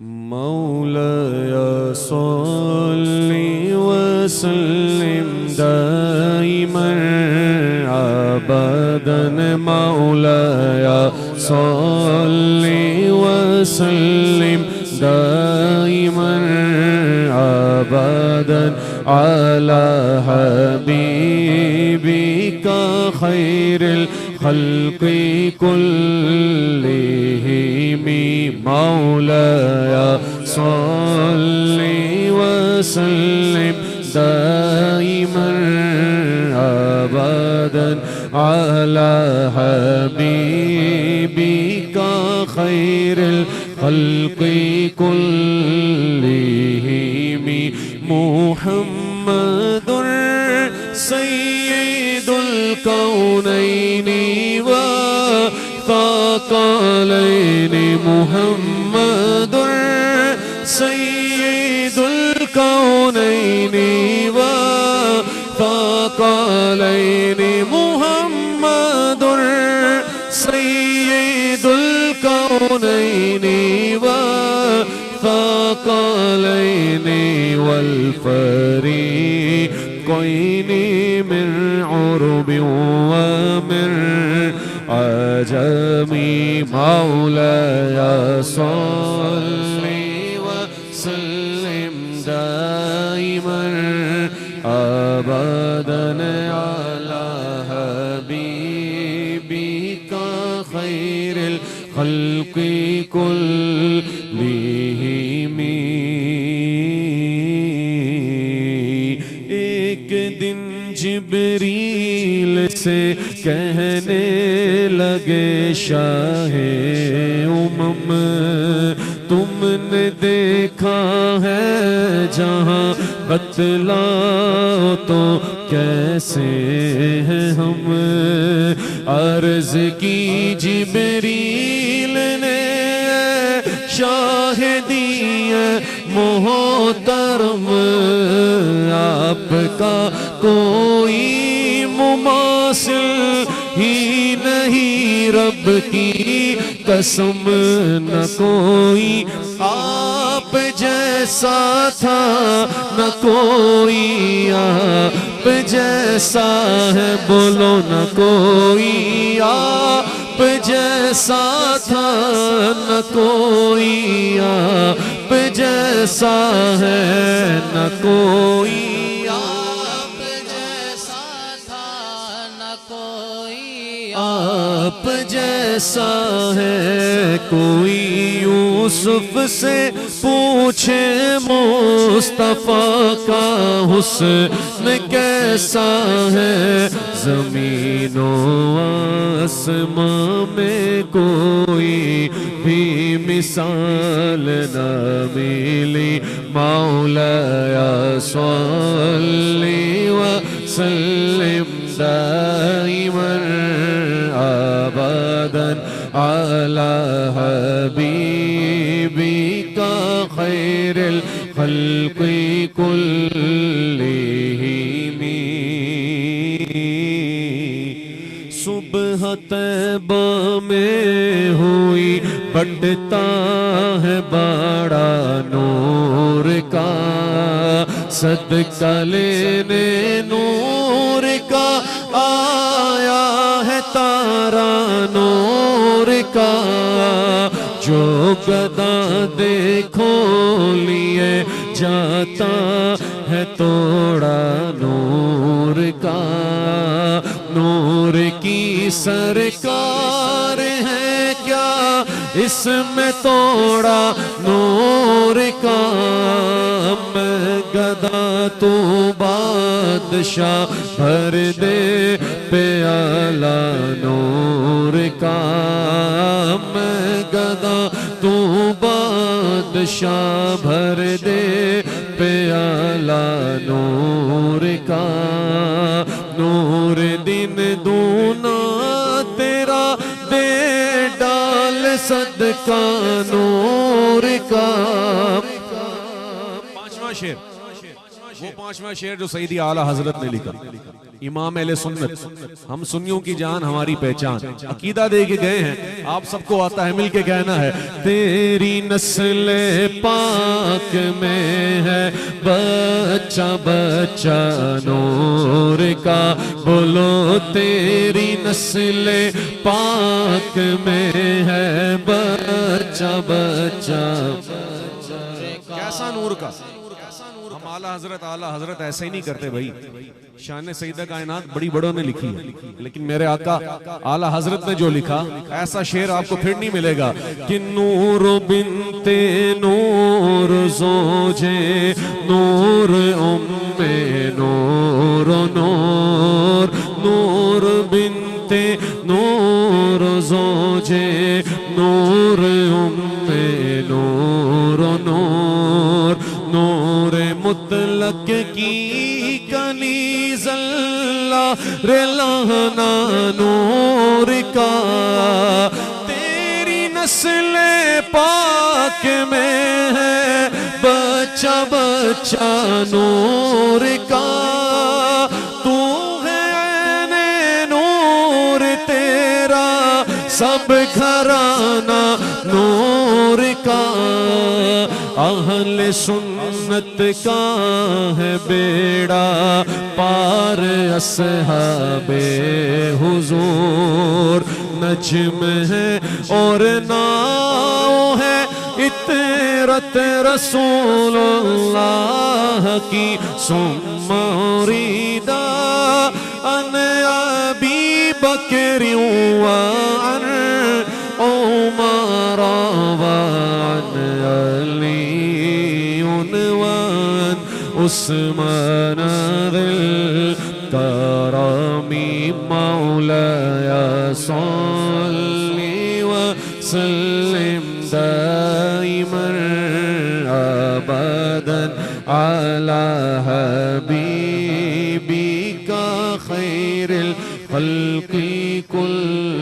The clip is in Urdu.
مولاي صل وسلم دائما أبدا مولاي صل وسلم دائما أبدا على حبيبك خير الخلق كلهم مولاي صل وسلم دائما أبدا على حبيبك خير الخلق كلهم محمد سيد الكونين والثقلين محمد سيد الكونين والثقلين محمد سيد الكونين والثقلين والفريقين من عرب ومن عجم مولاي صل وسلم دائما أبدا على حبيبك خير الخلق كلهم ایک دن جبریل سے کہنے لگے شاہ امم تم نے دیکھا ہے جہاں بتلاؤ تو کیسے ہیں ہم عرض کی جبریل نے شاہدی محترم آپ کا کوئی مماثل ہی نہیں رب کی قسم نہ کوئی آپ جیسا تھا نہ کوئی آپ جیسا ہے بولو نہ کوئی آپ جیسا تھا نہ کوئی آپ جیسا ہے نہ کوئی آپ جیسا تھا نہ کوئی آپ جیسا ہے کوئی یوسف سے پوچھے مصطفیٰ کا حسن کیسا ہے زمین و آسمان میں کوئی بھی مثال نہ ملی مولاي صل وسلم دائما أبدا على حبيبك خير الخلق كلهم صبح طیبہ میں ہوئی بڑھتا ہے بڑا نور کا صدقہ لینے نور کا آیا ہے تارا نور کا جو گدا دیکھو لیے جاتا ہے توڑا نور کا نور کی سرکار ہے کیا اس میں توڑا نور کا میں گدا تو بادشاہ بھر دے پیالہ نور کا میں گدا تو بادشاہ بھر دے پیالہ نور کا نور دن دونا تیرا دے ڈال صدقہ نور کا پانچواں شعر وہ 5واں شعر جو سیدی اعلیٰ حضرت نے لکھا، امام اہل سنت، ہم سنیوں کی جان ہماری پہچان، عقیدہ دے کے گئے ہیں، آپ سب کو آتا ہے، مل کے کہنا ہے، تیری نسل پاک میں ہے بچہ بچہ نور کا، بولو تیری نسل پاک میں ہے بچہ بچہ کیسا نور کا۔ ہم اعلیٰ حضرت ایسے ہی نہیں کرتے بھائی، شان سیدہ کائنات بڑی بڑوں نے لکھی ہے، لیکن میرے آقا اعلیٰ حضرت نے جو لکھا ایسا شعر آپ کو پھر نہیں ملے گا کہ نور بنت نور زوجے نور نور نور نور بنت نور زوجے نور نور نور نور مطلق کی کنیز اللہ رلانا نور کا، تیری نسل پاک میں ہے بچہ بچہ نور کا، تو ہے عین نور تیرا سب گھرانہ نور کا، اہل سنت کا ہے بیڑا پار اصحاب حضور، نجم ہے اور ناؤ ہے اطرت رسول اللہ کی، ثم ریدا ان ابی بکر وعن عمر وعن علی وعن عثمان ذی الکرم، مولاي صل وسلم دائما ابدا على حبيبك خير الخلق كل